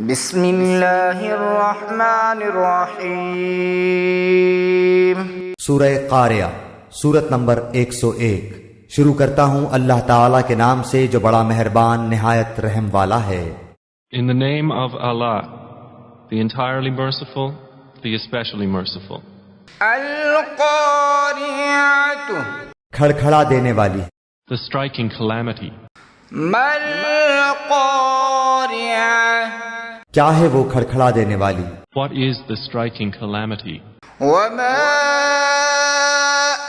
بسم اللہ الرحمن الرحیم۔ سورہ قاریہ، سورت نمبر 101۔ شروع کرتا ہوں اللہ تعالیٰ کے نام سے جو بڑا مہربان نہایت رحم والا ہے۔ In the name of Allah, the entirely merciful, the especially merciful. القاریۃ، کھڑکھڑا دینے والی۔ The striking calamity. ما القاریہ، کیا ہے وہ کھڑکھڑا دینے والی؟ What is the striking calamity? وما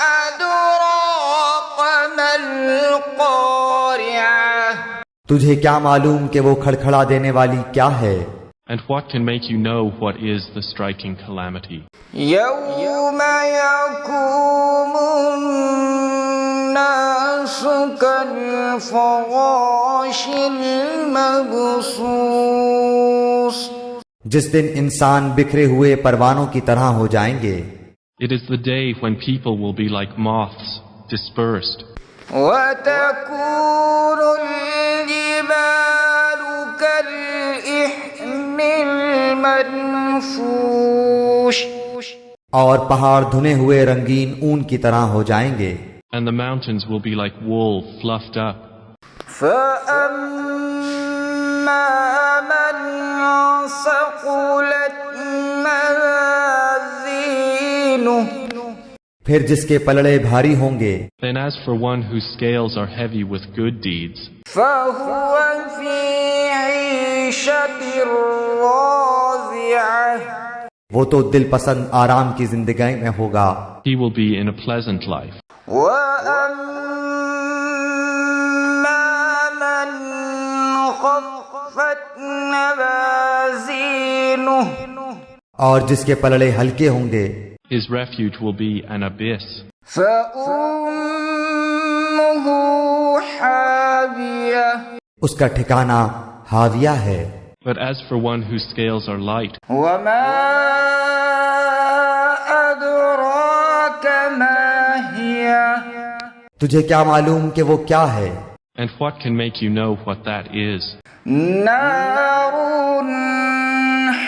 ادراک ما القاریہ، تجھے کیا معلوم کہ وہ کھڑکھڑا دینے والی کیا ہے؟ And what can make you know what is the striking calamity? یوم یقوم الناس کالفراش المبثوث، جس دن انسان بکھرے ہوئے پروانوں کی طرح ہو جائیں گے۔ It is the day when people will be like moths, dispersed. وتكون الجبال كالإحم المنفوش، اور پہاڑ دھنے ہوئے رنگین اون کی طرح ہو جائیں گے۔ And the mountains will be like wool fluffed up. فأما من ثقلت موازينه، پھر جس کے پلڑے بھاری ہوں گے، Then as for one whose scales are heavy with good deeds, فهو في عيشة راضية، وہ تو دل پسند آرام کی زندگی میں ہوگا۔ he will be in a pleasant life. وَأَمَّا مَنْ خَفَّتْ مَوَازِينُهُ، اور جس کے پلڑے ہلکے ہوں گے، His refuge will be an abyss. فَأُمُّهُ حَاوِيَةٌ، اس کا ٹھکانہ حاویہ ہے۔ But as for one whose scales are light, وَمَا أَدْرَاكَ مَا هِيَ، تجھے کیا معلوم کہ وہ کیا ہے؟ and what can make you know what that is? نَارٌ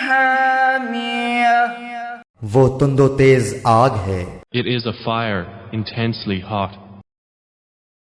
حَامِيَةٌ، وہ تند و تیز آگ ہے۔ It is a fire intensely hot.